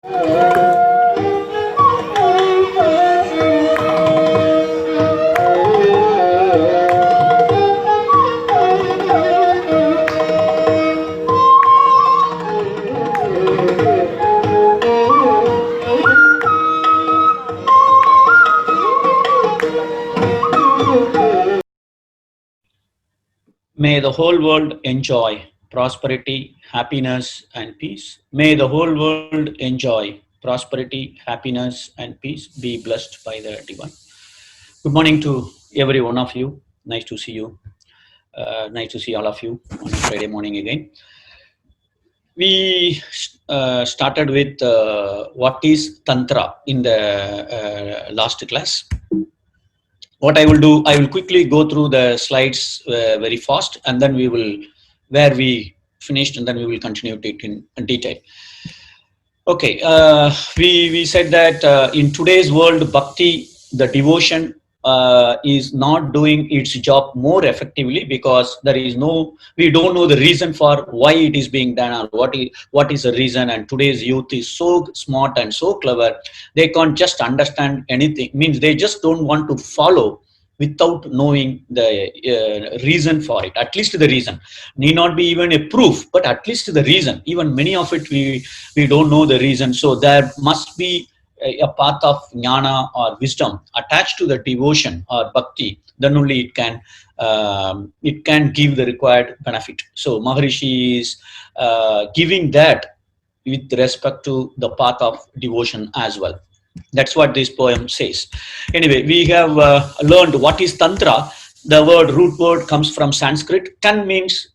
May the whole world enjoy prosperity, happiness, and peace. May the whole world enjoy prosperity, happiness, and peace. Be blessed by the Divine. Good morning to every one of you. Nice to see you. Nice to see all of you on Friday morning again. We started with what is Tantra in the last class. What I will do, I will quickly go through the slides very fast, and then we will, where we finished, and then we will continue it in detail. Okay, we said that in today's world, bhakti, the devotion, is not doing its job more effectively because there is no, we don't know the reason for why it is being done or what is the reason. And today's youth is so smart and so clever, they can't just understand anything. Means they just don't want to follow without knowing the reason for it. At least the reason need not be even a proof, but at least the reason. Even many of it we don't know the reason. So there must be a path of jnana or wisdom attached to the devotion or bhakti. Then only it can give the required benefit. So Maharishi is giving that with respect to the path of devotion as well. That's what this poem says. Anyway, we have learned what is Tantra. The root word comes from Sanskrit. Tan means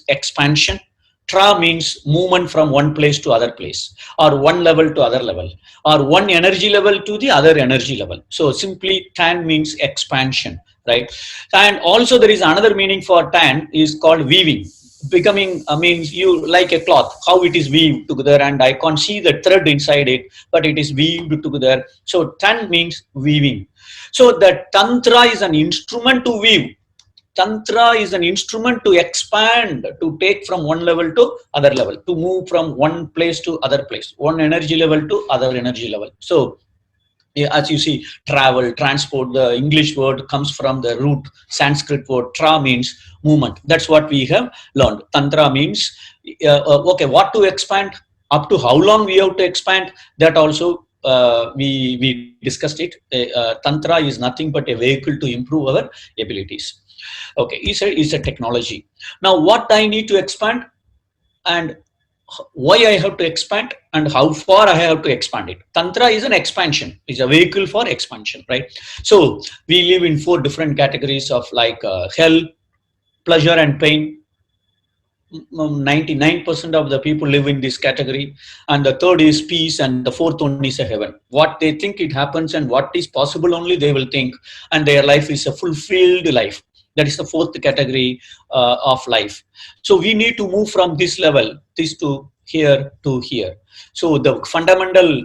expansion. Tra means movement from one place to other place, or one level to other level, or one energy level to the other energy level. So simply Tan means expansion, right? And also there is another meaning for Tan is called weaving. Becoming means you like a cloth, how it is weaved together, and I can't see the thread inside it, but it is weaved together. So Tan means weaving. So the Tantra is an instrument to weave. Tantra is an instrument to expand, to take from one level to other level, to move from one place to other place, one energy level to other energy level. So as you see, travel, transport, the English word comes from the root Sanskrit word tra, means movement. That's what we have learned. Tantra means, okay, what to expand, up to how long we have to expand, that also we discussed it. Tantra is nothing but a vehicle to improve our abilities. Okay, it's a technology. Now what I need to expand, and why I have to expand, and how far I have to expand it. Tantra is an expansion, is a vehicle for expansion, right? So we live in 4 different categories of like hell, pleasure and pain. 99% of the people live in this category, and the third is peace, and the fourth one is a heaven. What they think it happens and what is possible only they will think, and their life is a fulfilled life. That is the 4th category of life. So we need to move from this level, this to here to here. So the fundamental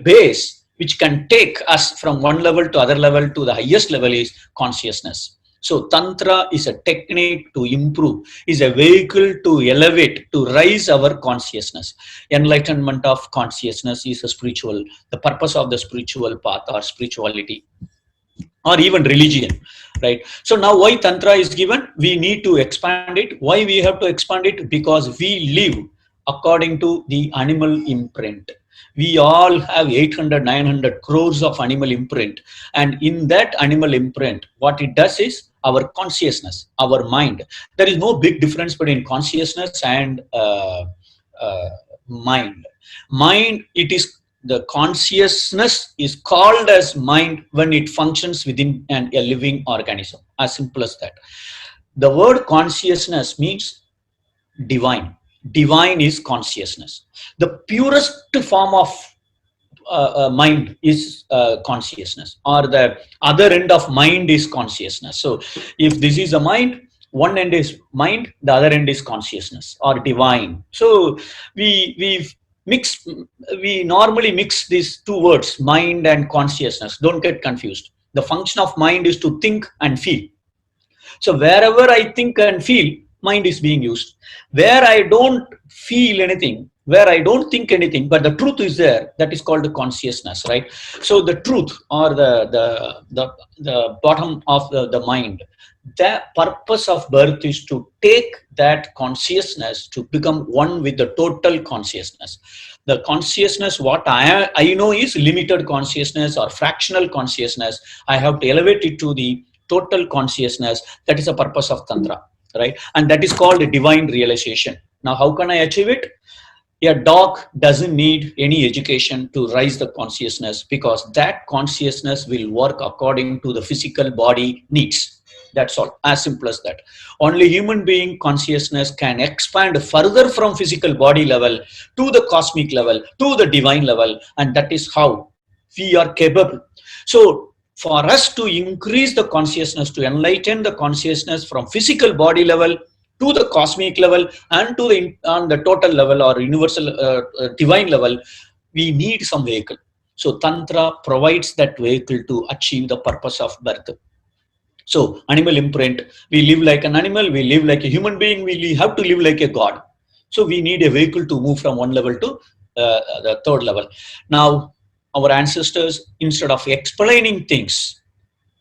base which can take us from one level to other level to the highest level is consciousness. So Tantra is a technique to improve, is a vehicle to elevate, to raise our consciousness. Enlightenment of consciousness is a spiritual, the purpose of the spiritual path or spirituality, or even religion, right? So now why Tantra is given? We need to expand it. Why we have to expand it? Because we live according to the animal imprint. We all have 800, 900 crores of animal imprint. And in that animal imprint, what it does is our consciousness, our mind. There is no big difference between consciousness and mind. Mind, it is the consciousness is called as mind when it functions within a living organism. As simple as that. The word consciousness means divine. Divine is consciousness. The purest form of mind is consciousness, or the other end of mind is consciousness. So if this is a mind, one end is mind, the other end is consciousness or divine. So we normally mix these 2 words, mind and consciousness. Don't get confused. The function of mind is to think and feel. So wherever I think and feel, mind is being used. Where I don't feel anything, where I don't think anything, but the truth is there, that is called the consciousness, right? So the truth, or the bottom of the mind, the purpose of birth is to take that consciousness to become one with the total consciousness. The consciousness, what I know is limited consciousness or fractional consciousness. I have to elevate it to the total consciousness. That is the purpose of Tantra, right? And that is called a divine realization. Now, how can I achieve it? A dog doesn't need any education to raise the consciousness, because that consciousness will work according to the physical body needs. That's all, as simple as that. Only human being consciousness can expand further from physical body level to the cosmic level, to the divine level, and that is how we are capable. So for us to increase the consciousness, to enlighten the consciousness from physical body level to the cosmic level and to the on the total level or universal divine level, we need some vehicle. So Tantra provides that vehicle to achieve the purpose of birth. So animal imprint, we live like an animal, we live like a human being, we have to live like a god. So we need a vehicle to move from one level to the third level. Now, our ancestors, instead of explaining things,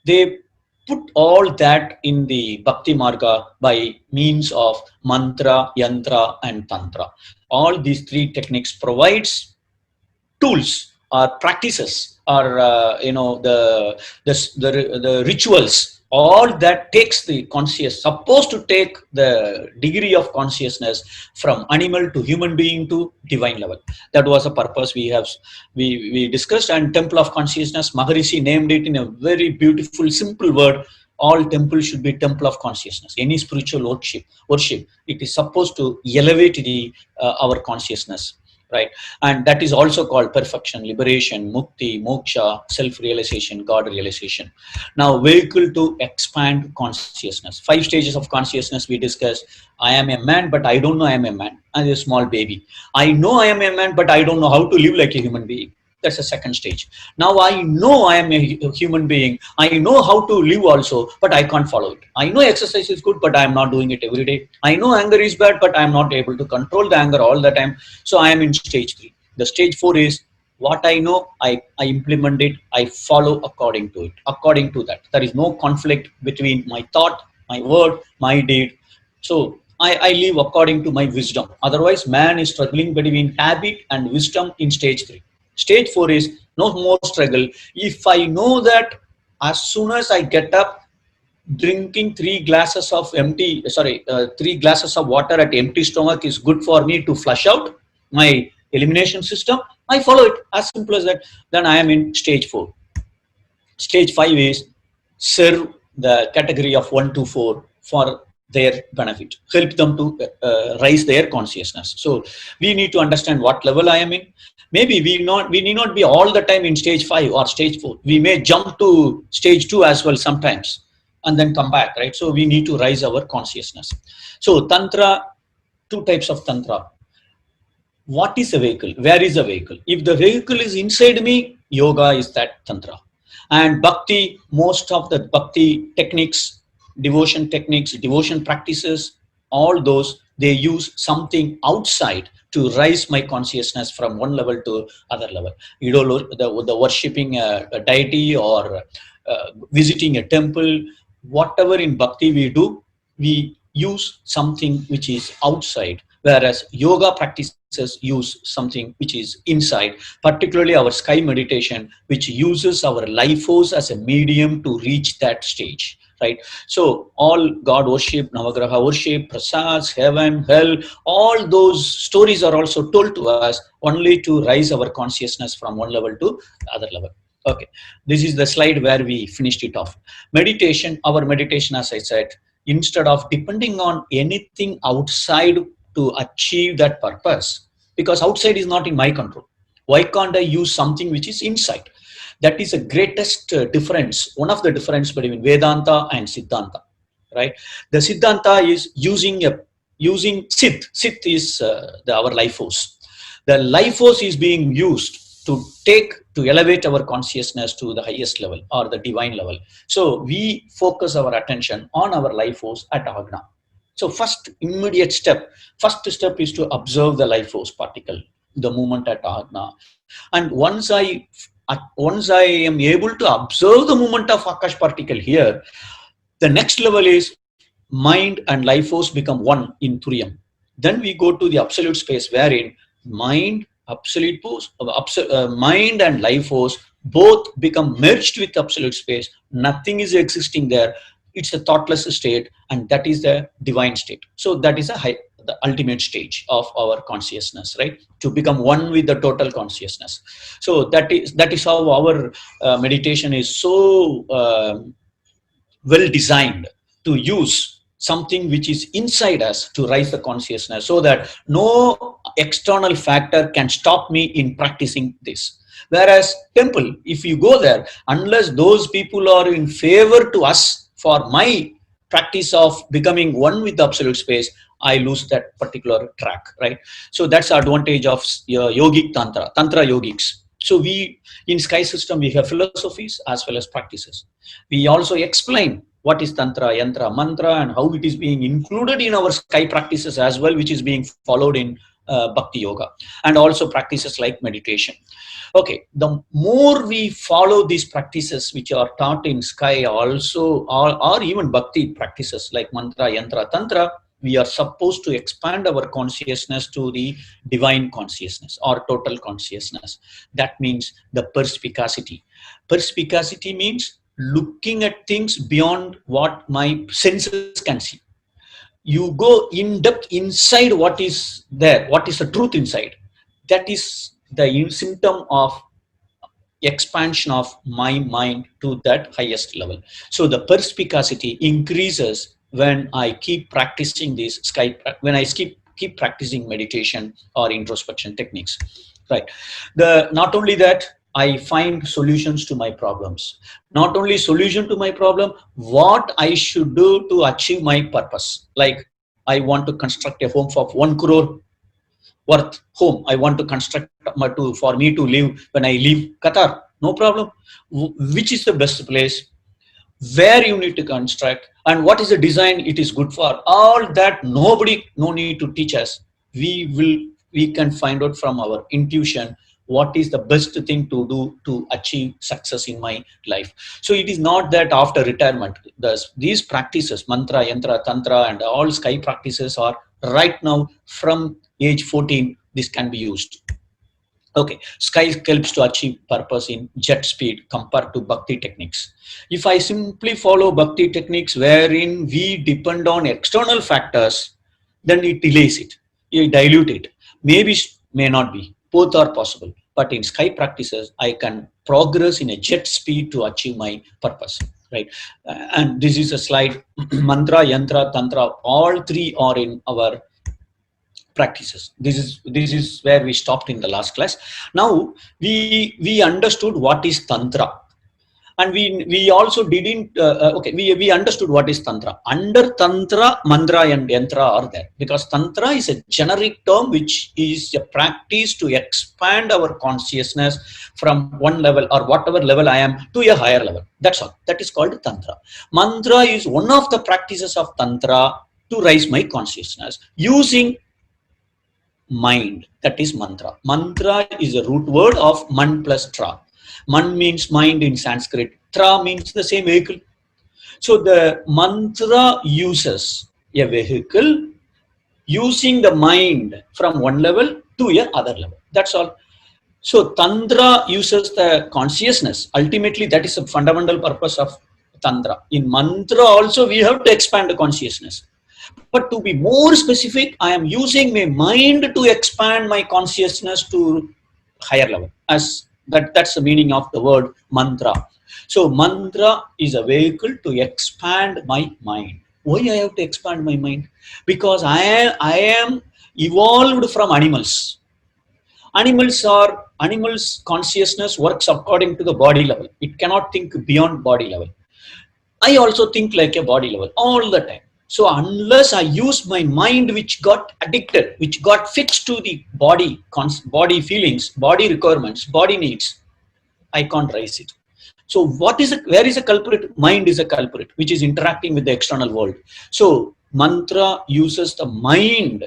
they put all that in the Bhakti Marga by means of mantra, yantra, and tantra. All these three techniques provides tools or practices, or the rituals, all that takes the conscious, supposed to take the degree of consciousness from animal to human being to divine level. That was a purpose we discussed. And temple of consciousness, Maharishi named it in a very beautiful simple word. All temples should be temple of consciousness. Any spiritual worship, it is supposed to elevate the our consciousness, right? And that is also called perfection, liberation, mukti, moksha, self-realization, God realization. Now, vehicle to expand consciousness. 5 stages of consciousness we discussed. I am a man, but I don't know I am a man. I'm a small baby. I know I am a man, but I don't know how to live like a human being. That's the second stage. Now I know I am a human being. I know how to live also, but I can't follow it. I know exercise is good, but I am not doing it every day. I know anger is bad, but I am not able to control the anger all the time. So I am in stage 3. The stage 4 is what I know, I implement it, I follow according to it. According to that, there is no conflict between my thought, my word, my deed. So I live according to my wisdom. Otherwise, man is struggling between habit and wisdom in stage 3. Stage 4 is no more struggle. If I know that as soon as I get up, drinking 3 glasses of water at empty stomach is good for me to flush out my elimination system, I follow it. As simple as that. Then I am in stage 4. Stage 5 is serve the category of 1 to 4 for their benefit, help them to raise their consciousness. So we need to understand what level I am in. Maybe we need not be all the time in stage 5 or stage 4. We may jump to stage 2 as well sometimes and then come back, right? So we need to raise our consciousness. So Tantra, 2 types of Tantra. What is a vehicle? Where is a vehicle? If the vehicle is inside me, yoga is that Tantra. And Bhakti, most of the Bhakti techniques, devotion practices, all those, they use something outside to raise my consciousness from one level to other level. The worshipping a deity or visiting a temple, whatever in Bhakti we do, we use something which is outside. Whereas yoga practices use something which is inside, particularly our sky meditation, which uses our life force as a medium to reach that stage, right? So all God worship, Navagraha worship, prasads, heaven, hell, all those stories are also told to us only to raise our consciousness from one level to the other level. Okay, this is the slide where we finished it off. Meditation, our meditation, as I said, instead of depending on anything outside to achieve that purpose, because outside is not in my control. Why can't I use something which is inside? That is the greatest difference, one of the difference between Vedanta and Siddhanta, right? The Siddhanta is using Siddh. Siddh is our life force. The life force is being used to elevate our consciousness to the highest level or the divine level. So we focus our attention on our life force at Agna. So first step is to observe the life force particle, the movement at Agna. And once I am able to observe the movement of Akash particle here, the next level is mind and life force become one in Turiam. Then we go to the absolute space wherein mind, absolute force, mind and life force both become merged with absolute space. Nothing is existing there. It's a thoughtless state, and that is the divine state. So that is the ultimate stage of our consciousness, right? To become one with the total consciousness. So that is how our meditation is so well designed to use something which is inside us to raise the consciousness, so that no external factor can stop me in practicing this. Whereas temple, if you go there, unless those people are in favor to us for my practice of becoming one with the absolute space, I lose that particular track, right? So that's the advantage of yogic tantra yogics. So we, in Sky system, we have philosophies as well as practices. We also explain what is Tantra, Yanthra, Mantra, and how it is being included in our Sky practices as well, which is being followed in Bhakti Yoga, and also practices like meditation. Okay, the more we follow these practices which are taught in Sky also, or even Bhakti practices like Mantra, Yantra, Tantra, we are supposed to expand our consciousness to the divine consciousness or total consciousness. That means the perspicacity. Perspicacity means looking at things beyond what my senses can see. You go in depth inside what is there, what is the truth inside. That is the symptom of expansion of my mind to that highest level. So the perspicacity increases when I keep practicing this when I keep practicing meditation or introspection techniques, right? Not only that, I find solutions to my problems. Not only solution to my problem, what I should do to achieve my purpose. Like, I want to construct a home for 1 crore worth home. I want to construct for me to live when I leave Qatar. No problem. Which is the best place? Where you need to construct, and what is the design it is good for? All that no need to teach us. We can find out from our intuition what is the best thing to do to achieve success in my life. So it is not that after retirement, these practices, mantra, yantra, tantra, and all Sky practices are right now from age 14. This can be used. Okay, Sky helps to achieve purpose in jet speed compared to Bhakti techniques. If I simply follow Bhakti techniques wherein we depend on external factors, then it delays it, it dilute it. Maybe, may not be. Both are possible. But in Sky practices, I can progress in a jet speed to achieve my purpose. Right, and this is a slide. Mantra, yantra, tantra, all three are in our practices. This is where we stopped in the last class. Now we understood what is tantra, and we also didn't okay, we understood what is tantra. Under tantra, mantra and yantra are there, because tantra is a generic term which is a practice to expand our consciousness from one level or whatever level I am to a higher level. That's all. That is called tantra. Mantra is one of the practices of tantra to raise my consciousness using mind. That is mantra. Mantra is a root word of man plus tra. Man means mind in Sanskrit. Tra means the same vehicle. So the mantra uses a vehicle using the mind from one level to a other level. That's all. So Tantra uses the consciousness. Ultimately, that is the fundamental purpose of Tantra. In mantra also, we have to expand the consciousness. But to be more specific, I am using my mind to expand my consciousness to higher level. That's the meaning of the word mantra. So mantra is a vehicle to expand my mind. Why I have to expand my mind? Because I am evolved from animals. Animals consciousness works according to the body level. It cannot think beyond body level. I also think like a body level all the time. So unless I use my mind, which got addicted, which got fixed to the body, body feelings, body requirements, body needs, I can't raise it. So where is a culprit? Mind is a culprit, which is interacting with the external world. So Mantra uses the mind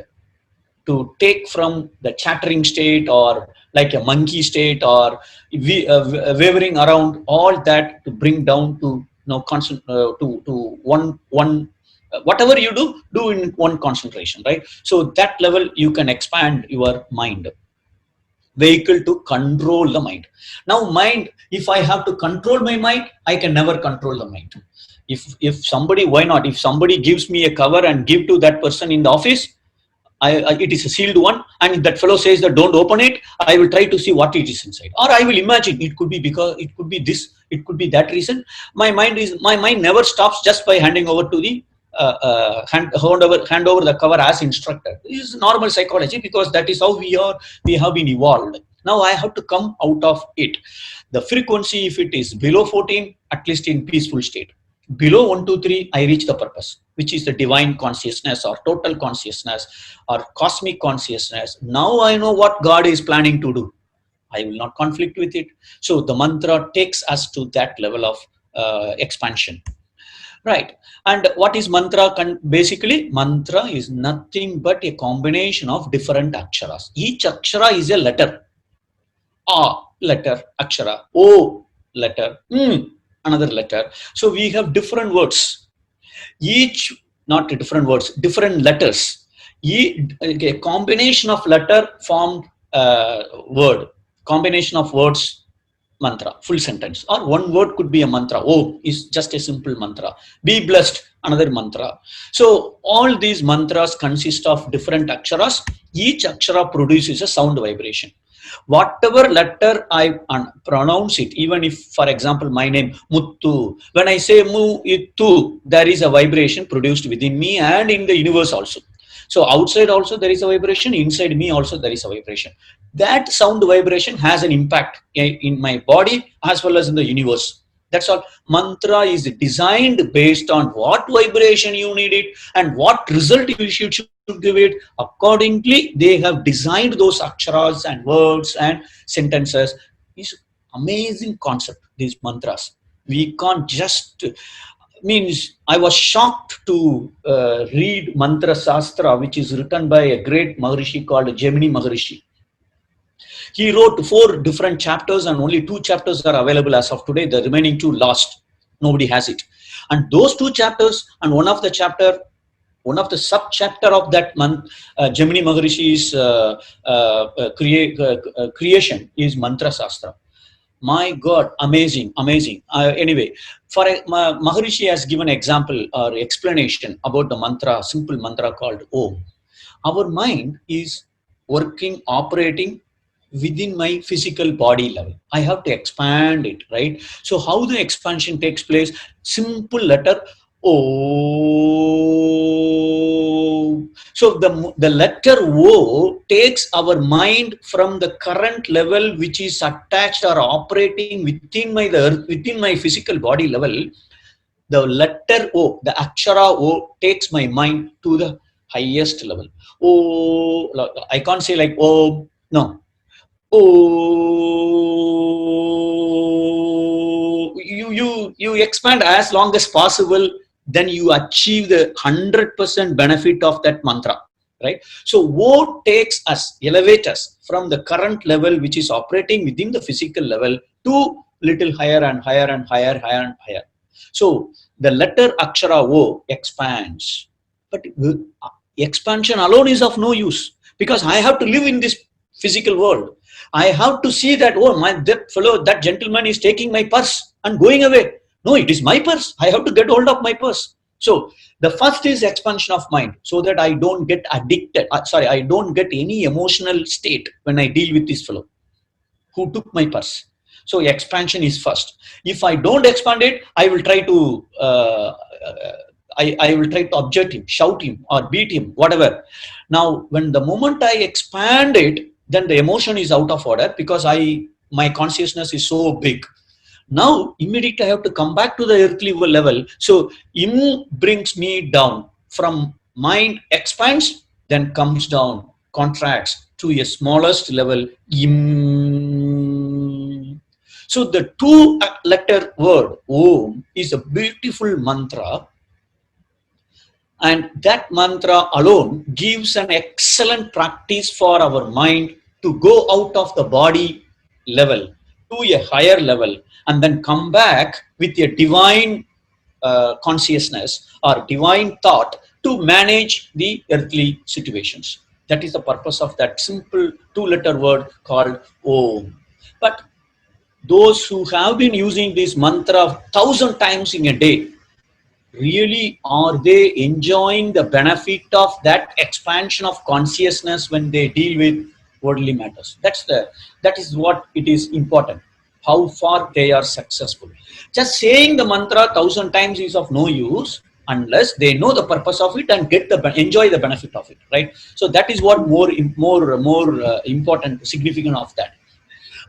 to take from the chattering state or like a monkey state or wavering around, all that to bring down to constant to one whatever you do in one concentration, right? So that level you can expand your mind, vehicle to control the mind. Now mind, if I have to control my mind, I can never control the mind. If somebody, why not, if somebody gives me a cover and give to that person in the office, it is a sealed one, and that fellow says that don't open it, I will try to see what it is inside, or I will imagine it could be because it could be this, it could be that reason. My mind never stops just by handing over to the hand over the cover as instructed. This is normal psychology, because that is how we have been evolved. Now I have to come out of it. The frequency, if it is below 14, at least in peaceful state, below 1 2 3, I reach the purpose, which is the divine consciousness or total consciousness or cosmic consciousness. Now I know what God is planning to do. I will not conflict with it. So the mantra takes us to that level of expansion, right? And what is mantra? Basically, mantra is nothing but a combination of different aksharas. Each akshara is a letter. A letter, akshara. O letter. Another letter. So we have different words. Each, not different words, different letters. A combination of letter formed word. Combination of words, mantra, full sentence. Or one word could be a mantra. Oh is just a simple mantra. Be blessed, another mantra. So all these mantras consist of different aksharas. Each akshara produces a sound vibration. Whatever letter I pronounce it, even if, for example, my name Muthu, when I say Mu-itu, there is a vibration produced within me and in the universe also. So outside also there is a vibration, inside me also there is a vibration. That sound vibration has an impact in my body as well as in the universe. That's all. Mantra is designed based on what vibration you need it and what result you should give it. Accordingly, they have designed those aksharas and words and sentences. It's amazing concept, these mantras. We can't just means I was shocked to read Mantra Shastra, which is written by a great Maharishi called Gemini Maharishi. He wrote 4 different chapters and only 2 chapters are available as of today. The remaining 2 lost. Nobody has it. And those 2 chapters and one of the sub-chapter of that month, Gemini Maharishi's creation is Mantra Shastra. My God, amazing, amazing. Anyway, Maharishi has given example or explanation about the mantra, simple mantra called Om. Our mind is working, operating within my physical body level. I have to expand it, right? So how the expansion takes place? Simple letter O. So the letter O takes our mind from the current level which is attached or operating within my physical body level. The letter O, the akshara O, takes my mind to the highest level. Oh, I can't say like oh, no. Oh, you expand as long as possible, then you achieve the 100% benefit of that mantra, right? So O takes us, elevates us from the current level which is operating within the physical level to little higher and higher and higher, higher and higher. So the letter akshara O expands, but expansion alone is of no use, because I have to live in this physical world. I have to see that, oh, that gentleman is taking my purse and going away. No, it is my purse. I have to get hold of my purse. So the first is expansion of mind, so that I don't get addicted. I don't get any emotional state when I deal with this fellow who took my purse. So expansion is first. If I don't expand it, I will try to I will try to object him, shout him, or beat him, whatever. Now, when the moment I expand it, then the emotion is out of order, because my consciousness is so big. Now, immediately I have to come back to the earthly level. So, Im brings me down. From mind expands, then comes down, contracts to a smallest level, Im. So, the 2-letter word, Om, is a beautiful mantra. And that mantra alone gives an excellent practice for our mind to go out of the body level to a higher level and then come back with a divine consciousness or divine thought to manage the earthly situations. That is the purpose of that simple two-letter word called Om. But those who have been using this mantra 1,000 times in a day, really are they enjoying the benefit of that expansion of consciousness when they deal with worldly matters? That is what it is important, how far they are successful. Just saying the mantra 1,000 times is of no use unless they know the purpose of it and enjoy the benefit of it, right? So that is what more important significant of that.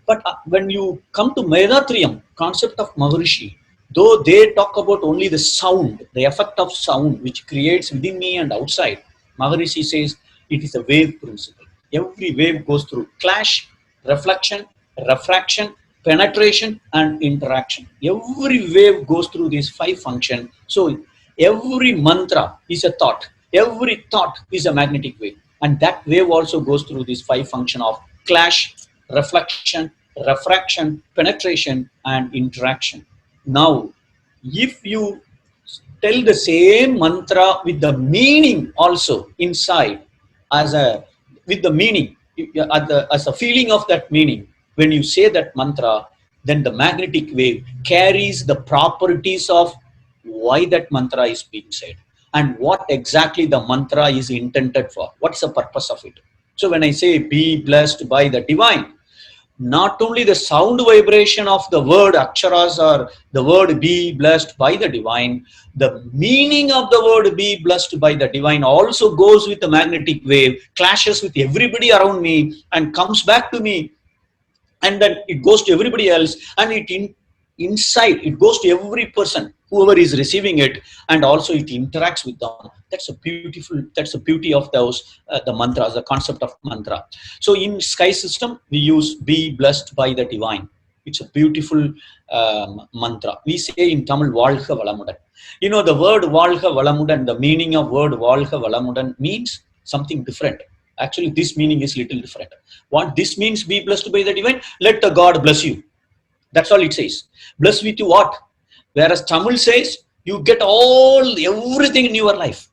But when you come to Medatriyam, concept of Maharishi, though they talk about only the sound, the effect of sound which creates within me and outside, Maharishi says it is a wave principle. Every wave goes through clash, reflection, refraction, penetration, and interaction. Every wave goes through these five functions. So every mantra is a thought. Every thought is a magnetic wave. And that wave also goes through this five function of clash, reflection, refraction, penetration, and interaction. Now, if you tell the same mantra with the meaning also inside, as a with the meaning, as a feeling of that meaning, when you say that mantra, then the magnetic wave carries the properties of why that mantra is being said and what exactly the mantra is intended for. What's the purpose of it? So when I say be blessed by the divine, not only the sound vibration of the word aksharas or the word be blessed by the divine, the meaning of the word be blessed by the divine also goes with the magnetic wave, clashes with everybody around me and comes back to me, and then it goes to everybody else, and inside it goes to every person whoever is receiving it, and also it interacts with them. That's the beauty of those the mantras, the concept of mantra. So in sky system we use be blessed by the divine. It's a beautiful mantra. We say in Tamil வாழ்க வளமுடன். You know, the word வாழ்க வளமுடன், the meaning of word வாழ்க வளமுடன் means something different. Actually this meaning is little different. What this means, be blessed by the divine, let the God bless you. That's all it says. Bless with you what? Whereas Tamil says you get everything in your life.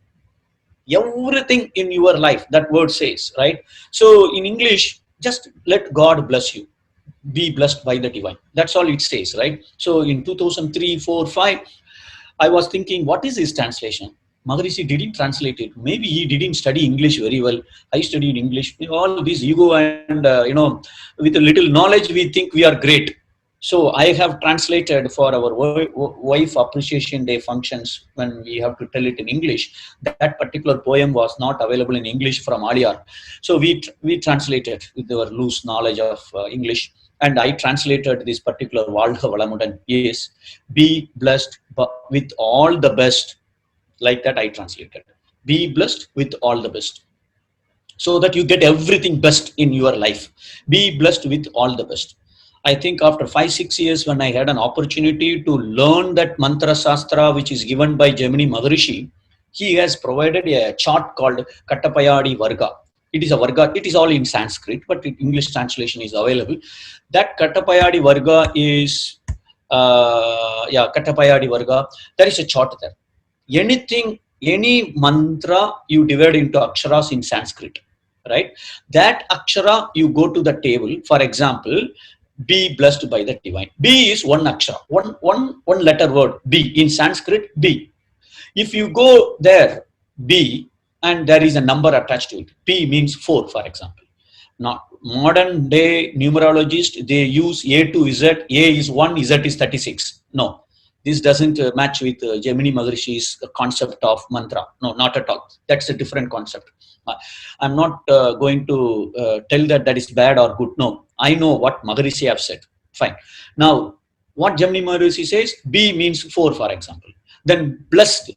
Everything in your life, that word says, right? So in English, just let God bless you. Be blessed by the divine. That's all it says, right? So in 2003, 4, 5, I was thinking, what is his translation? Maharishi didn't translate it. Maybe he didn't study English very well. I studied English. All this ego and, with a little knowledge, we think we are great. So I have translated for our wife appreciation day functions when we have to tell it in English. That particular poem was not available in English from Aliyar. So we translated with our loose knowledge of English. And I translated this particular Valha Valamudan. Yes, be blessed with all the best. Like that I translated. Be blessed with all the best. So that you get everything best in your life. Be blessed with all the best. I think after 5-6 years, when I had an opportunity to learn that mantra sastra, which is given by Gemini Maharishi, he has provided a chart called Kattapayadi Varga. It is a Varga, it is all in Sanskrit, but English translation is available. That Kattapayadi Varga is, Kattapayadi Varga, there is a chart there. Any mantra you divide into aksharas in Sanskrit, right? That akshara, you go to the table. For example, be blessed by the divine. B is one akshara, one letter word, B in Sanskrit, B. If you go there, B, and there is a number attached to it, P means 4, for example. Now modern day numerologists, they use A to Z. A is 1, Z is 36. No, this doesn't match with Gemini Maharishi's concept of mantra. No, not at all. That's a different concept. I'm not going to tell that is bad or good. No, I know what Maharishi have said. Fine. Now, what Gemini Maharishi says, B means 4, for example. Then blessed,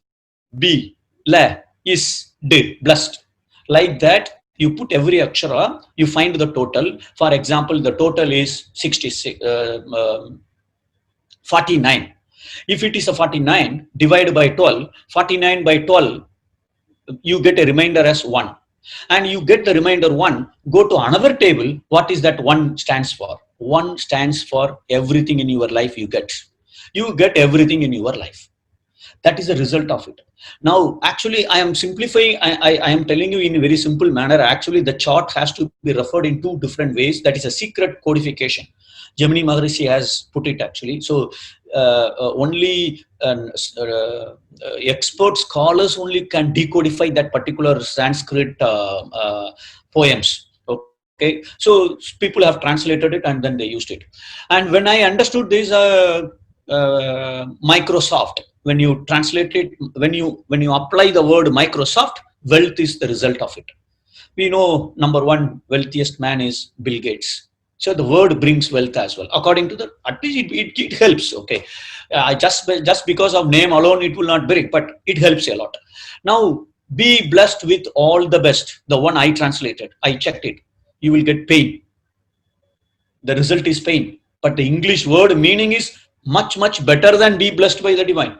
B, la, is, D, blessed. Like that, you put every akshara, you find the total. For example, the total is 49. If it is a 49, divide by 12, 49 by 12 you get a reminder as 1. And you get the reminder 1, go to another table. What is that 1 stands for? 1 stands for everything in your life you get. You get everything in your life. That is the result of it. Now, actually, I am simplifying. I am telling you in a very simple manner. Actually, the chart has to be referred in 2 different ways. That is a secret codification. Gemini Maharishi has put it actually. So, only expert scholars only can decodify that particular Sanskrit poems. Okay, so people have translated it and then they used it. And when I understood this, Microsoft, when you translate it, when you apply the word Microsoft, wealth is the result of it. We know number 1 wealthiest man is Bill Gates. So the word brings wealth as well. According to the, at least it helps. Okay, just because of name alone, it will not bring, but it helps a lot. Now, be blessed with all the best. The one I translated, I checked it. You will get pain. The result is pain. But the English word meaning is much better than be blessed by the divine,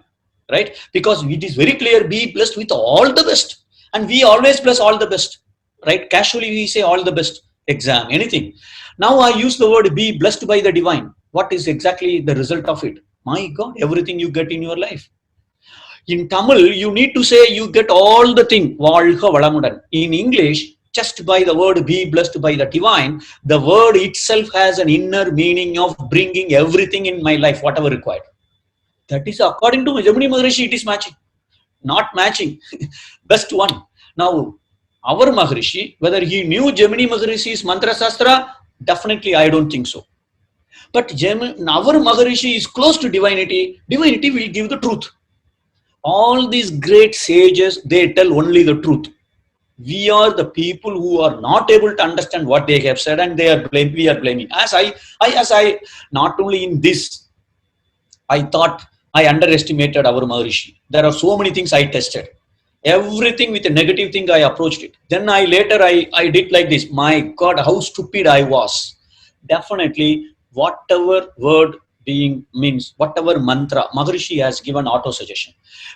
right? Because it is very clear, be blessed with all the best, and we always bless all the best, right? Casually we say all the best, exam, anything. Now I use the word be blessed by the divine. What is exactly the result of it? My God, everything you get in your life. In Tamil, you need to say you get all the thing. Valga valamudan. In English, just by the word be blessed by the divine, the word itself has an inner meaning of bringing everything in my life, whatever required. That is according to Gemini Maharishi, it is matching. Not matching. Best one. Now, our Maharishi, whether he knew Gemini Maharishi's Mantra Shastra, definitely I don't think so. But our Maharishi is close to divinity. Divinity will give the truth. All these great sages, they tell only the truth. We are the people who are not able to understand what they have said, and we are blaming. As I not only in this, I thought I underestimated our Maharishi. There are so many things I tested. Everything with a negative thing, I approached it. Then I did like this. My God, how stupid I was. Definitely, whatever word being means, whatever mantra, Maharishi has given auto suggestion.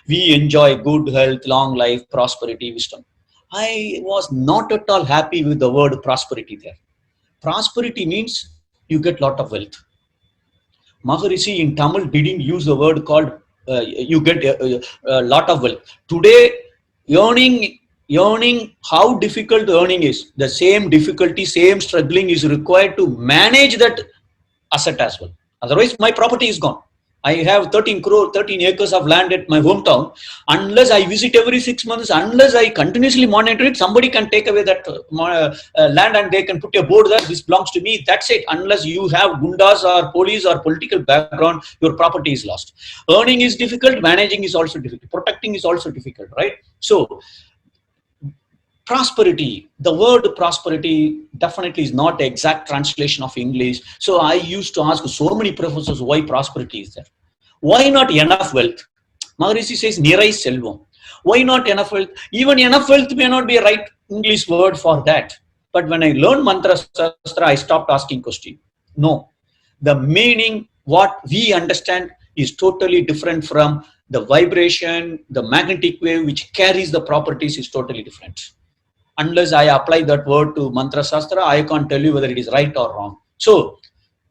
We enjoy good health, long life, prosperity, wisdom. I was not at all happy with the word prosperity there. Prosperity means you get lot of wealth. Maharishi in Tamil didn't use the word called you get a lot of wealth. Today, earning, how difficult earning is, the same difficulty, same struggling is required to manage that asset as well. Otherwise, my property is gone. I have 13 acres of land at my hometown. Unless I visit every 6 months, unless I continuously monitor it, somebody can take away that land and they can put a board there, this belongs to me. That's it. Unless you have gundas or police or political background, your property is lost. Earning is difficult, managing is also difficult, protecting is also difficult, right? So, prosperity, the word prosperity definitely is not the exact translation of English. So I used to ask so many professors why prosperity is there. Why not enough wealth? Maharishi says nirai selvam. Why not enough wealth? Even enough wealth may not be a right English word for that. But when I learned Mantra Shastra, I stopped asking question. No, the meaning, what we understand is totally different from the vibration, the magnetic wave which carries the properties is totally different. Unless I apply that word to Mantra Shastra, I can't tell you whether it is right or wrong. So,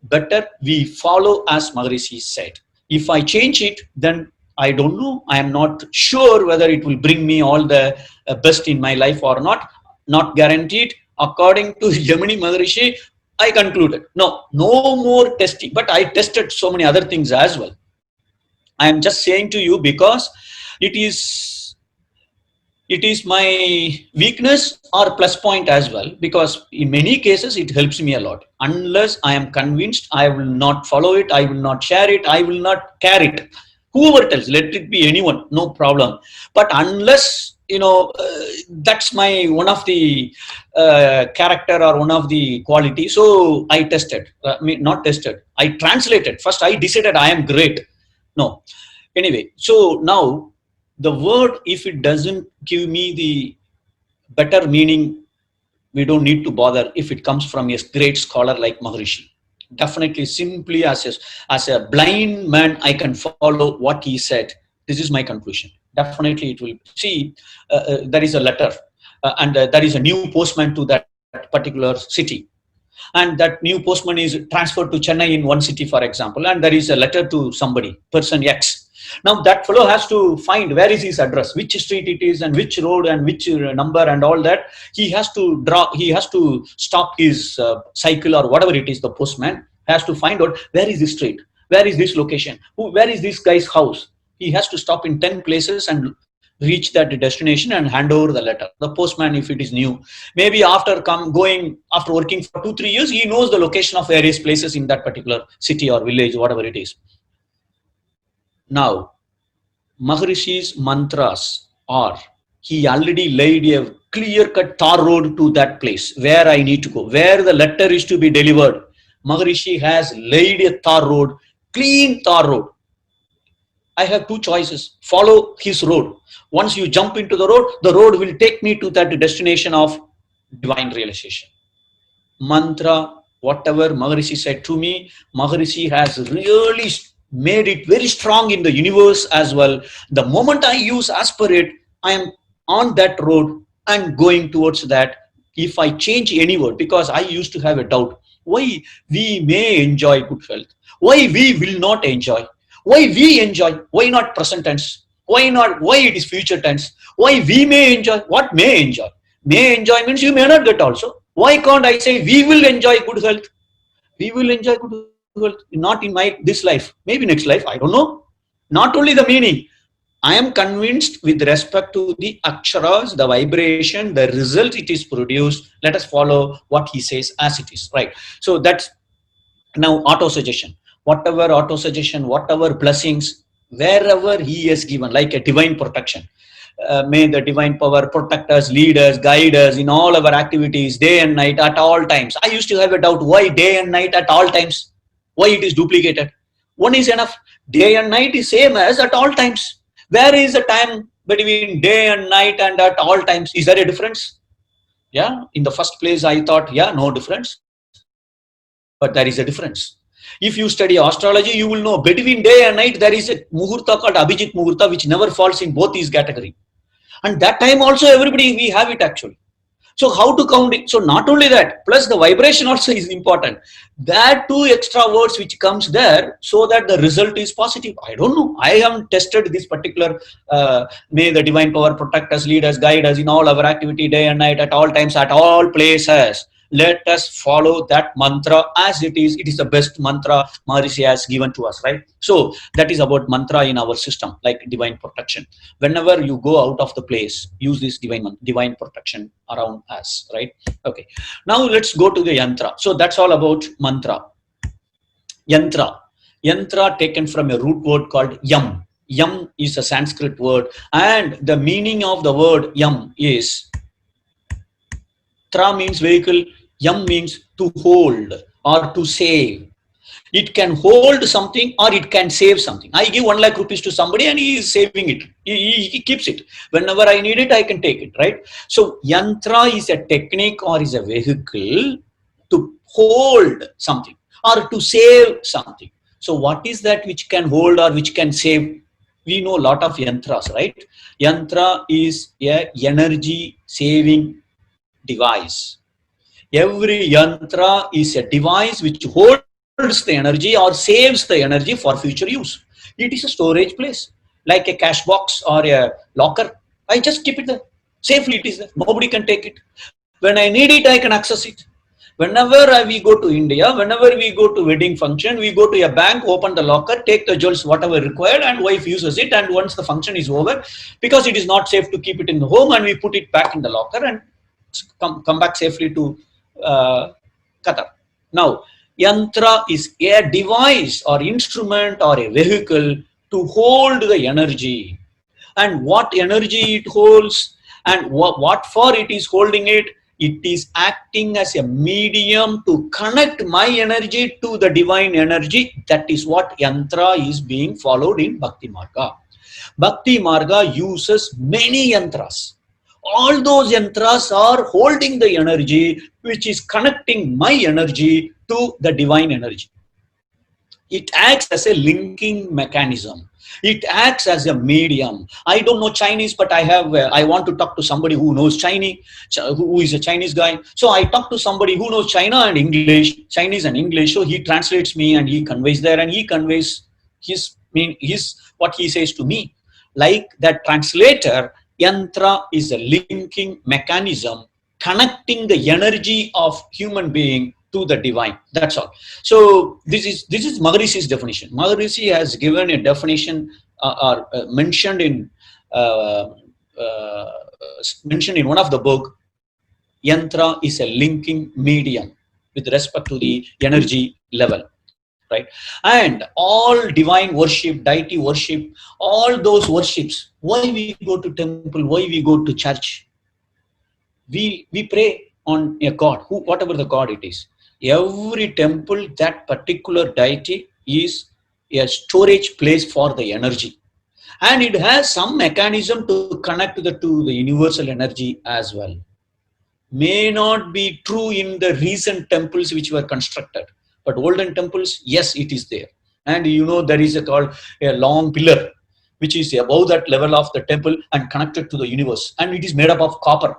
better we follow as Maharishi said. If I change it, then I don't know. I am not sure whether it will bring me all the best in my life or not. Not guaranteed. According to Gemini Maharishi, I concluded, no more testing. But I tested so many other things as well. I am just saying to you because it is my weakness or plus point as well, because in many cases it helps me a lot. Unless I am convinced, I will not follow it, I will not share it, I will not care it. Whoever tells, let it be anyone, no problem. But unless, that's my one of the character or one of the quality. So I tested, not tested, I translated. First I decided I am great. No. Anyway, so now, the word, if it doesn't give me the better meaning, we don't need to bother if it comes from a great scholar like Maharishi. Definitely, simply as a blind man, I can follow what he said. This is my conclusion. Definitely it will. See, there is a letter and there is a new postman to that particular city. And that new postman is transferred to Chennai in one city, for example, and there is a letter to somebody, person X. Now that fellow has to find where is his address, which street it is, and which road and which number and all that. He has to draw. He has to stop his cycle or whatever it is. The postman has to find out where is this street, where is this location, where is this guy's house. He has to stop in 10 places and reach that destination and hand over the letter. The postman, if it is new, maybe after working for 2-3 years, he knows the location of various places in that particular city or village, whatever it is. Now, Maharishi's mantras are, he already laid a clear-cut tar road to that place where I need to go, where the letter is to be delivered. Maharishi has laid a tar road, clean tar road. I have two choices. Follow his road. Once you jump into the road will take me to that destination of divine realization. Mantra, whatever Maharishi said to me, Maharishi has really made it very strong in the universe as well. The moment I use as per it, I am on that road and going towards that. If I change any word, because I used to have a doubt, why we may enjoy good health, why we will not enjoy, why we enjoy, why not present tense, why it is future tense, why we may enjoy, what may enjoy. May enjoy means you may not get also. Why can't I say we will enjoy good health? We will enjoy good health, not in this life, maybe next life, I don't know. Not only the meaning, I am convinced with respect to the aksharas, the vibration, the result it is produced. Let us follow what he says as it is, right? So that's now auto-suggestion. Whatever auto-suggestion, whatever blessings, wherever he has given, like a divine protection. May the divine power protect us, lead us, guide us in all our activities, day and night, at all times. I used to have a doubt, why day and night at all times? Why it is duplicated? One is enough. Day and night is same as at all times. Where is the time between day and night and at all times? Is there a difference? Yeah, in the first place I thought, yeah, no difference. But there is a difference. If you study astrology, you will know between day and night there is a muhurta called Abhijit Muhurta, which never falls in both these categories. And that time also everybody, we have it actually. So how to count it? So not only that, plus the vibration also is important. That two extra words which comes there so that the result is positive. I don't know. I haven't tested this particular, may the divine power protect us, lead us, guide us in all our activity, day and night, at all times, at all places. Let us follow that mantra as it is. It is the best mantra Maharishi has given to us, right? So that is about mantra in our system, like divine protection. Whenever you go out of the place, use this divine protection around us, right? Okay. Now let's go to the yantra. So that's all about mantra. Yantra. Yantra taken from a root word called yam. Yam is a Sanskrit word, and the meaning of the word yam is, tra means vehicle, yam means to hold or to save. It can hold something or it can save something. I give 1 lakh rupees to somebody and he is saving it. He keeps it. Whenever I need it, I can take it, right? So yantra is a technique or is a vehicle to hold something or to save something. So what is that which can hold or which can save? We know a lot of yantras, right? Yantra is a energy saving device. Every yantra is a device which holds the energy or saves the energy for future use. It is a storage place, like a cash box or a locker. I just keep it there. Safely it is there. Nobody can take it. When I need it, I can access it. Whenever we go to India, whenever we go to wedding function, we go to a bank, open the locker, take the jewels, whatever required, and wife uses it. And once the function is over, because it is not safe to keep it in the home, and we put it back in the locker and come back safely to Qatar. Now, yantra is a device or instrument or a vehicle to hold the energy. And what energy it holds and what for it is holding it, it is acting as a medium to connect my energy to the divine energy. That is what yantra is being followed in Bhakti Marga. Bhakti Marga uses many yantras. All those yantras are holding the energy which is connecting my energy to the divine energy. It acts as a linking mechanism. It acts as a medium. I don't know Chinese, but I want to talk to somebody who knows Chinese, who is a Chinese guy. So I talk to somebody who knows Chinese and English. So he translates me and he conveys there, and he conveys his what he says to me. Like that translator, Yanthra is a linking mechanism connecting the energy of human being to the divine. That's all. So this is Maharishi's definition. Maharishi has given a definition or uh, uh, mentioned in one of the book. Yantra is a linking medium with respect to the energy level, right? And all divine worship, deity worship, all those worships. Why we go to temple? Why we go to church? We pray on a god, who whatever the god it is. Every temple, that particular deity is a storage place for the energy, and it has some mechanism to connect to the universal energy as well. May not be true in the recent temples which were constructed, but olden temples, yes, it is there. And there is called a long pillar which is above that level of the temple and connected to the universe, and it is made up of copper.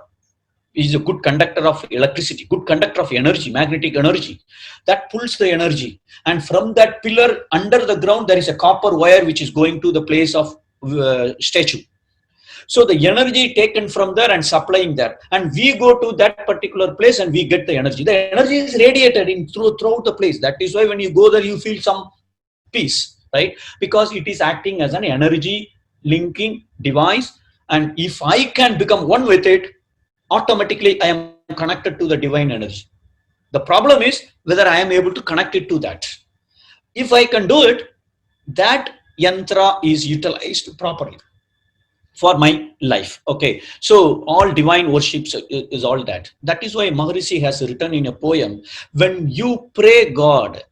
It is a good conductor of electricity, good conductor of energy, magnetic energy that pulls the energy. And from that pillar under the ground, there is a copper wire which is going to the place of statue. So the energy taken from there and supplying that, and we go to that particular place and we get the energy. The energy is radiated throughout the place. That is why when you go there, you feel some peace, right? Because it is acting as an energy linking device. And if I can become one with it, automatically I am connected to the divine energy. The problem is whether I am able to connect it to that. If I can do it, that yantra is utilized properly for my life. Okay, so all divine worships is all that. That is why Maharishi has written in a poem, when you pray God,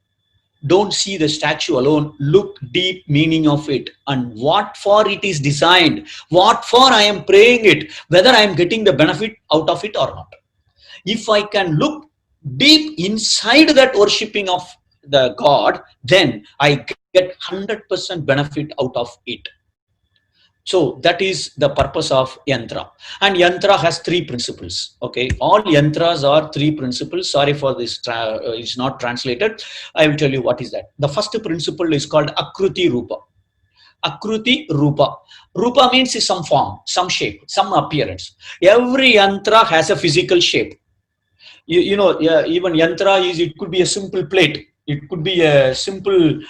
don't see the statue alone, look deep meaning of it and what for it is designed, what for I am praying it, whether I am getting the benefit out of it or not. If I can look deep inside that worshipping of the God, then I get 100% benefit out of it. So that is the purpose of yantra. And yantra has three principles. Okay, all yantras are three principles. Sorry for this, it's not translated. I will tell you what is that. The first principle is called akruti rupa. Akruti rupa. Rupa means some form, some shape, some appearance. Every yantra has a physical shape. Yeah, even yantra it could be a simple plate. It could be a simple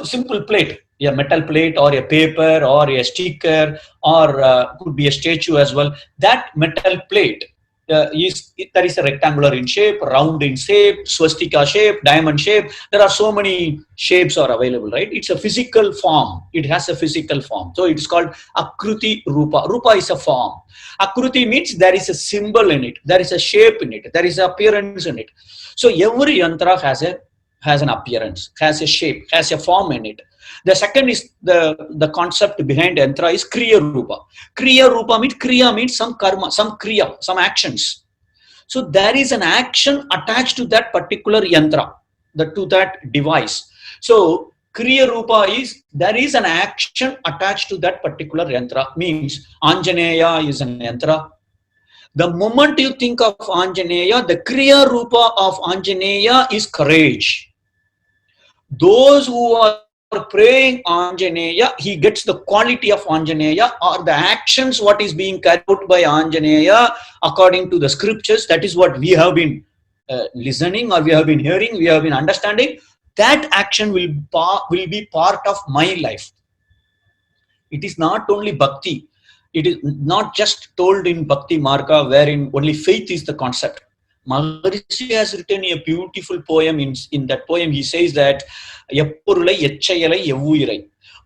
simple plate, a metal plate or a paper or a sticker, or could be a statue as well. That metal plate that is a rectangular in shape, round in shape, swastika shape, diamond shape. There are so many shapes are available, right? It's a physical form. It has a physical form. So it's called akruti rupa. Rupa is a form. Akruti means there is a symbol in it, there is a shape in it, there is an appearance in it. So every yantra has an appearance, has a shape, has a form in it. The second is the concept behind yantra is kriya rupa. Kriya rupa means, kriya means some karma, some kriya, some actions. So there is an action attached to that particular yantra, to that device. So kriya rupa is, there is an action attached to that particular yantra. Means Anjaneya is an yantra. The moment you think of Anjaneya, the kriya rupa of Anjaneya is courage. Those who are praying Anjaneya, he gets the quality of Anjaneya, or the actions what is being carried out by Anjaneya according to the scriptures. That is what we have been listening, or we have been hearing, we have been understanding. That action will be part of my life. It is not only bhakti. It is not just told in Bhakti Marga, wherein only faith is the concept. Maharishi has written a beautiful poem. In that poem, he says that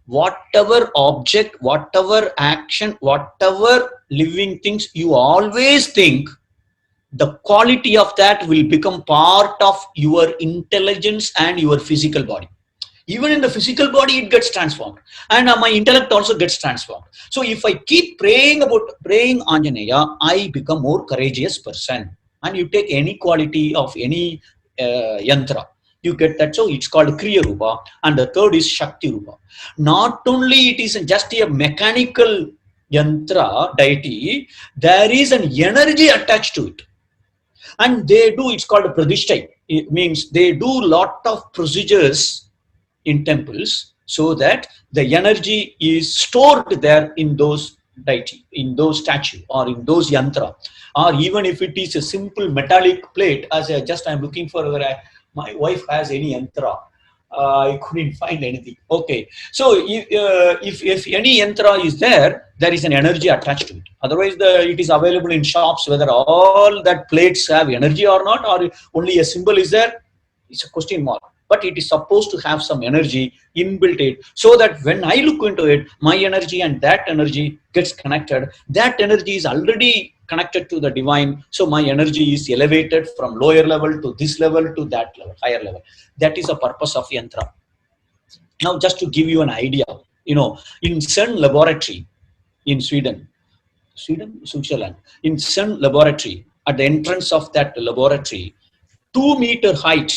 whatever object, whatever action, whatever living things you always think, the quality of that will become part of your intelligence and your physical body. Even in the physical body, it gets transformed, and my intellect also gets transformed. So if I keep praying Anjaneya, I become more courageous person. And you take any quality of any yantra, You get that? So it's called Kriya Rupa, and the third is Shakti Rupa. Not only it is just a mechanical Yanthra deity, there is an energy attached to it. And they do, it's called Pradishtai. It means they do lot of procedures in temples so that the energy is stored there in those deity, in those statue, or in those Yantra. Or even if it is a simple metallic plate, as I just I'm looking for where my wife has any Yantra. I couldn't find anything. Okay, so if any Yantra is there, there is an energy attached to it. Otherwise, it is available in shops. Whether all that plates have energy or not, or only a symbol is there, it's a question mark. But it is supposed to have some energy inbuilt it, so that when I look into it, my energy and that energy gets connected. That energy is already connected to the divine, so my energy is elevated from lower level to this level to that level, higher level. That is the purpose of Yantra. Now, just to give you an idea, in CERN laboratory in Switzerland, in CERN laboratory, at the entrance of that laboratory, 2-meter height,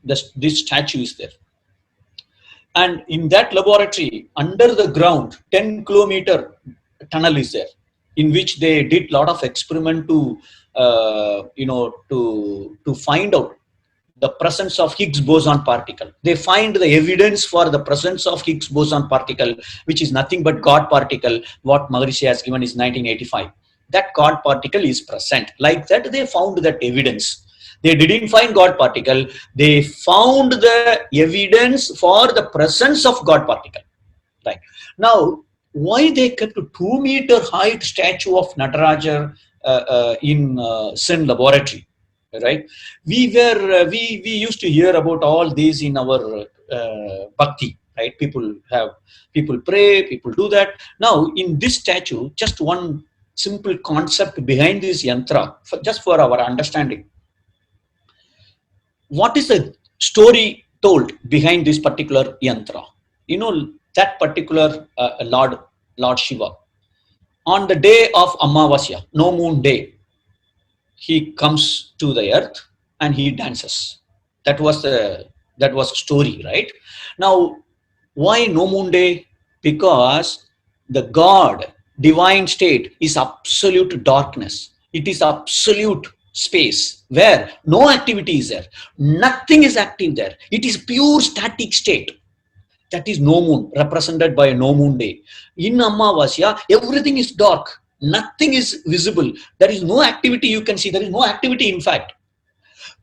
this statue is there. And in that laboratory, under the ground, 10-kilometer tunnel is there, in which they did a lot of experiment to find out the presence of Higgs boson particle. They find the evidence for the presence of Higgs boson particle, which is nothing but God particle. What Maharishi has given is 1985. That God particle is present. Like that, they found that evidence. They didn't find God particle. They found the evidence for the presence of God particle. Right. Now, why they kept a 2-meter height statue of Nataraja in CERN laboratory? Right. We used to hear about all these in our bhakti. Right. People pray, people do that. Now, in this statue, just one simple concept behind this Yantra, just for our understanding. What is the story told behind this particular Yantra? That particular Lord Shiva, on the day of Amavasya, no moon day, he comes to the earth and he dances. That was a story, right? Now, why no moon day? Because the God, divine state, is absolute darkness. It is absolute space where no activity is there. Nothing is active there. It is pure static state. That is no moon, represented by a no moon day. In Amavasya, everything is dark. Nothing is visible. There is no activity you can see. There is no activity, in fact.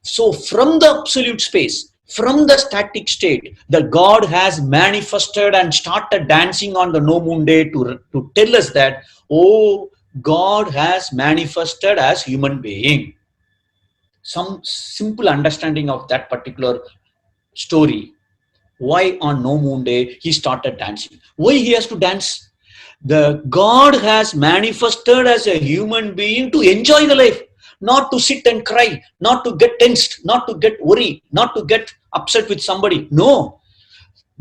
So from the absolute space, from the static state, the God has manifested and started dancing on the no moon day to tell us that, oh, God has manifested as human being. Some simple understanding of that particular story. Why on no moon day he started dancing? Why he has to dance? The God has manifested as a human being to enjoy the life, not to sit and cry, not to get tensed, not to get worried, not to get upset with somebody. No.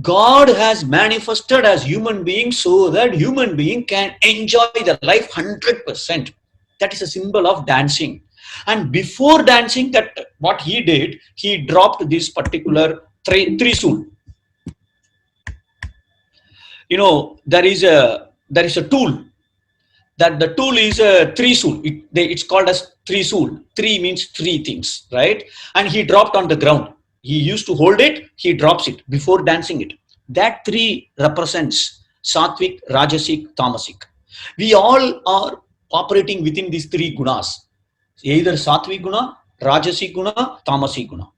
God has manifested as human being so that human being can enjoy the life 100%. That is a symbol of dancing. And before dancing, that what he did, he dropped this particular Trisul. There is a tool. That the tool is a Trisul. It's called as Trisul. Three means three things, right? And he dropped on the ground. He used to hold it, he drops it before dancing it. That three represents Sattvic, Rajasic, Tamasic. We all are operating within these three gunas. Either Sattvic guna, Rajasic guna, Tamasic guna.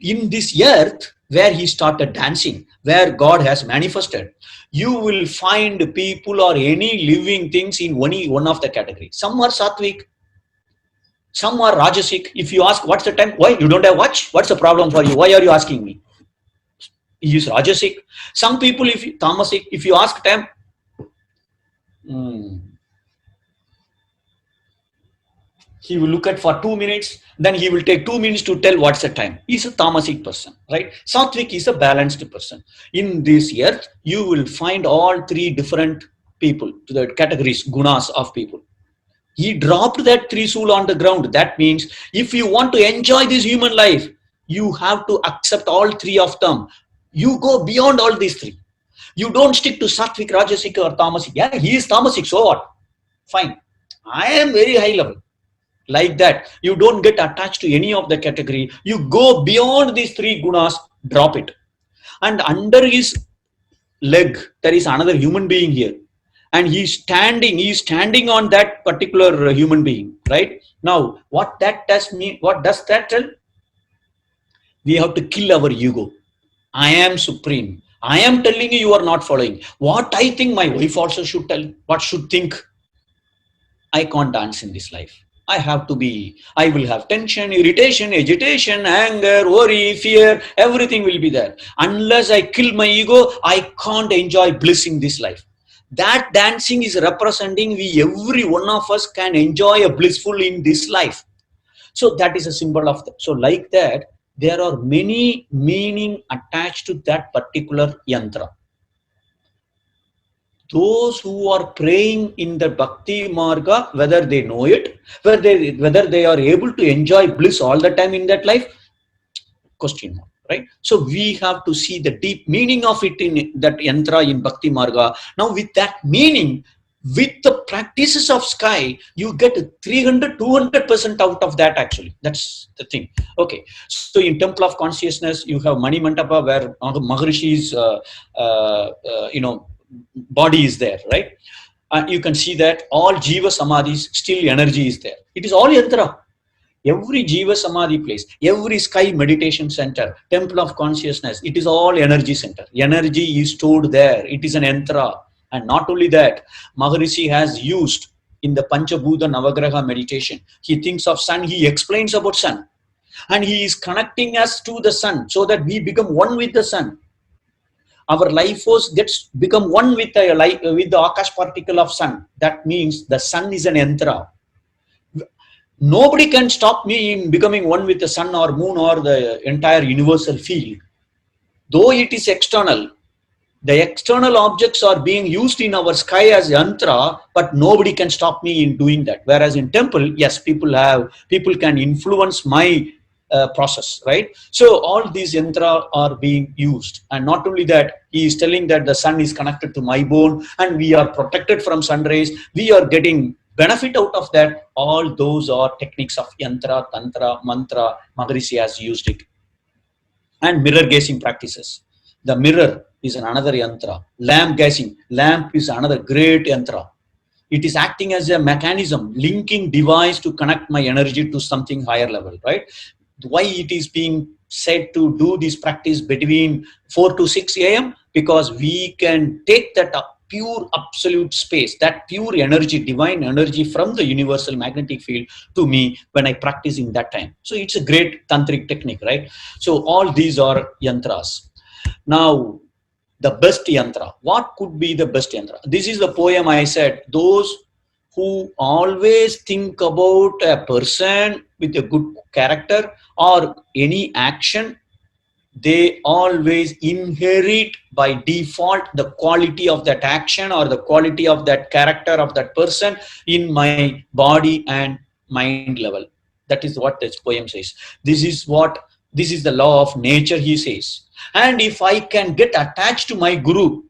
In this earth, where he started dancing, where God has manifested, you will find people or any living things in only one of the categories. Some are Sattvic, some are Rajasic. If you ask, what's the time? Why? You don't have watch? What's the problem for you? Why are you asking me? He is Rajasic. Some people, Tamasic, if you ask them, he will look at for 2 minutes, then he will take 2 minutes to tell what's the time. He's a Tamasic person, right? Sattvic is a balanced person. In this earth, you will find all three different people, to the categories, gunas of people. He dropped that Trisul on the ground. That means if you want to enjoy this human life, You have to accept all three of them. You go beyond all these three. You don't stick to Sattvic, Rajasic or Tamasic. Yeah, he is Tamasic, so what? Fine. I am very high level. Like that. You don't get attached to any of the category. You go beyond these three gunas, drop it. And under his leg, there is another human being here. And he's standing on that particular human being, right? Now, what that does mean, what does that tell? We have to kill our ego. I am supreme. I am telling you, you are not following. What I think my wife also should tell, what should think. I can't dance in this life. I have to be, I will have tension, irritation, agitation, anger, worry, fear, everything will be there. Unless I kill my ego, I can't enjoy bliss in this life. That dancing is representing every one of us can enjoy a blissful in this life. So that is a symbol of that. So like that, there are many meaning attached to that particular yantra. Those who are praying in the bhakti marga, whether they know it, whether they are able to enjoy bliss all the time in that life, question mark, right? So we have to see the deep meaning of it in that yantra in bhakti marga. Now with that meaning, with the practices of sky, you get 300, 200% out of that actually. That's the thing. Okay. So in Temple of Consciousness, you have Mani Mandapa where Maharishi's, body is there, right? And you can see that all Jiva Samadhis, still energy is there. It is all yantra. Every Jiva Samadhi place, every sky meditation center, Temple of Consciousness, it is all energy center. Energy is stored there. It is an yantra. And not only that, Maharishi has used in the Panchabhuta Navagraha meditation. He thinks of sun, he explains about sun. And he is connecting us to the sun so that we become one with the sun. Our life force gets become one with the Akash particle of sun. That means the sun is an yantra. Nobody can stop me in becoming one with the sun or moon or the entire universal field. Though it is external, the external objects are being used in our sky as yantra, but nobody can stop me in doing that. Whereas in temple, yes, people can influence my process, right? So all these yantra are being used. And not only that, he is telling that the sun is connected to my bone and we are protected from sun rays. We are getting benefit out of that. All those are techniques of yantra, tantra, mantra. Maharishi has used it. And mirror gazing practices. The mirror is another yantra. Lamp gazing. Lamp is another great yantra. It is acting as a mechanism, linking device to connect my energy to something higher level, right? Why it is being said to do this practice between 4 to 6 a.m.? Because we can take that pure absolute space, that pure energy, divine energy from the universal magnetic field to me when I practice in that time. So it's a great tantric technique, right? So all these are yantras. Now, the best yantra. What could be the best yantra? This is the poem I said. Those who always think about a person with a good character or any action, they always inherit by default the quality of that action or the quality of that character of that person in my body and mind level. That is what this poem says. This is the law of nature, he says. And if I can get attached to my guru,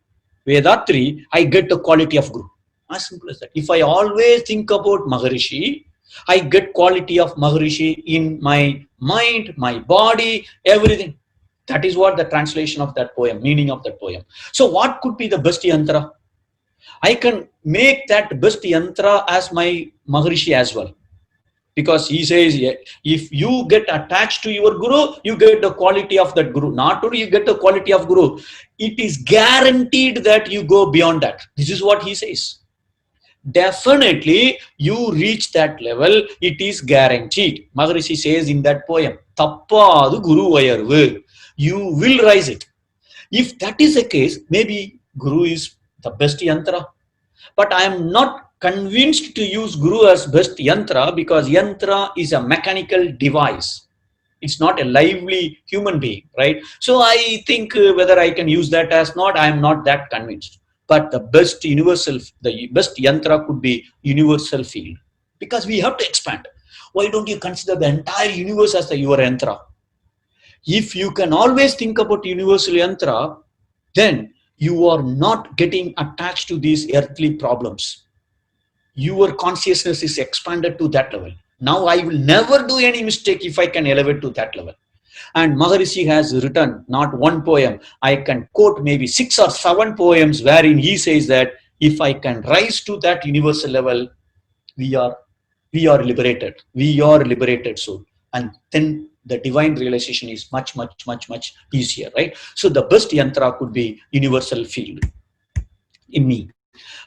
Vedatri, I get the quality of guru. As simple as that. If I always think about Maharishi, I get quality of Maharishi in my mind, my body, everything. That is what the translation of that poem, meaning of that poem. So what could be the best yantra? I can make that best yantra as my Maharishi as well. Because he says, if you get attached to your guru, you get the quality of that guru. Not only you get the quality of guru, it is guaranteed that you go beyond that. This is what he says. Definitely you reach that level, it is guaranteed. Maharishi says in that poem, Tappadu Guru Vayarvu. You will rise it. If that is the case, maybe Guru is the best yantra. But I am not convinced to use Guru as best yantra because yantra is a mechanical device. It's not a lively human being, right? So I think whether I can use that as not, I am not that convinced. But the best yantra could be universal field. Because we have to expand. Why don't you consider the entire universe as your yantra? If you can always think about universal yantra, then you are not getting attached to these earthly problems. Your consciousness is expanded to that level. Now I will never do any mistake if I can elevate to that level. And Maharishi has written not one poem, I can quote maybe 6 or 7 poems wherein he says that if I can rise to that universal level, we are liberated soul. And then the divine realization is much easier, right? So the best yantra could be universal field in me.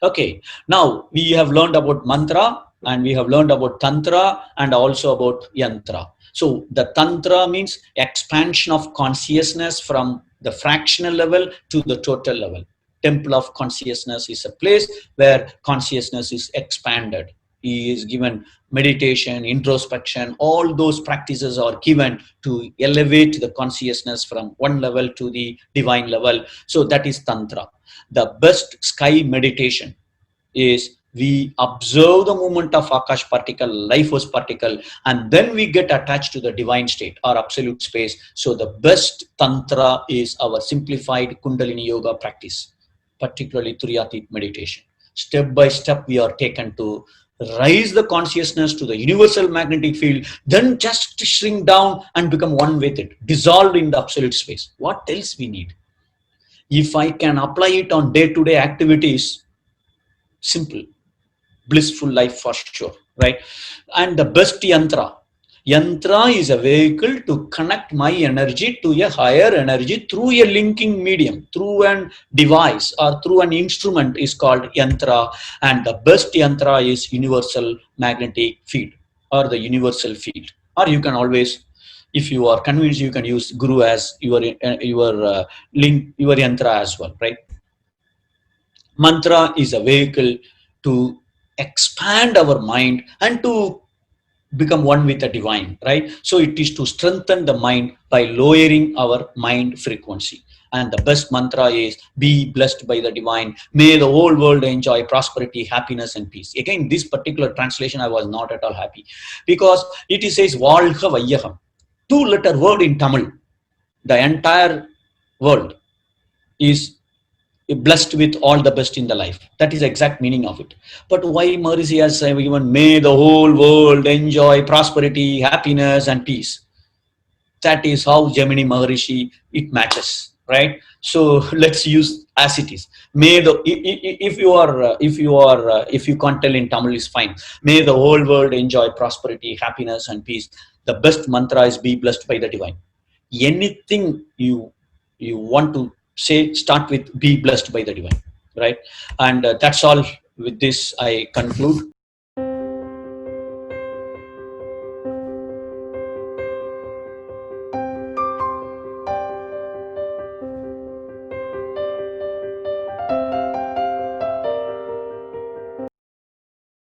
Okay, now we have learned about mantra, and we have learned about tantra, and also about yantra. So the tantra means expansion of consciousness from the fractional level to the total level. Temple of consciousness is a place where consciousness is expanded. He is given meditation, introspection, all those practices are given to elevate the consciousness from one level to the divine level. So that is tantra. The best sky meditation is we observe the movement of Akash particle, life force particle, and then we get attached to the divine state or absolute space. So the best tantra is our simplified Kundalini yoga practice, particularly Turiyatit meditation. Step by step, we are taken to raise the consciousness to the universal magnetic field, then just shrink down and become one with it, dissolved in the absolute space. What else we need? If I can apply it on day-to-day activities, simple, blissful life for sure, right? And the best yantra is a vehicle to connect my energy to a higher energy through a linking medium, through an device or through an instrument is called yantra. And the best yantra is universal magnetic field or the universal field. Or you can always, if you are convinced, you can use guru as your link, your yantra as well, right? Mantra is a vehicle to expand our mind and to become one with the divine, right? So it is to strengthen the mind by lowering our mind frequency. And the best mantra is be blessed by the divine. May the whole world enjoy prosperity, happiness, and peace. Again, this particular translation, I was not at all happy because it says Valha Vayyaham. 2-letter word in Tamil. The entire world is blessed with all the best in the life. That is the exact meaning of it. But why Maharishi has given may the whole world enjoy prosperity, happiness, and peace? That is how Gemini Maharishi it matches, right? So let's use as it is. May the if you can't tell in Tamil is fine. May the whole world enjoy prosperity, happiness, and peace. The best mantra is be blessed by the divine. Anything you want to say, start with be blessed by the divine, right? And that's all. With this I conclude.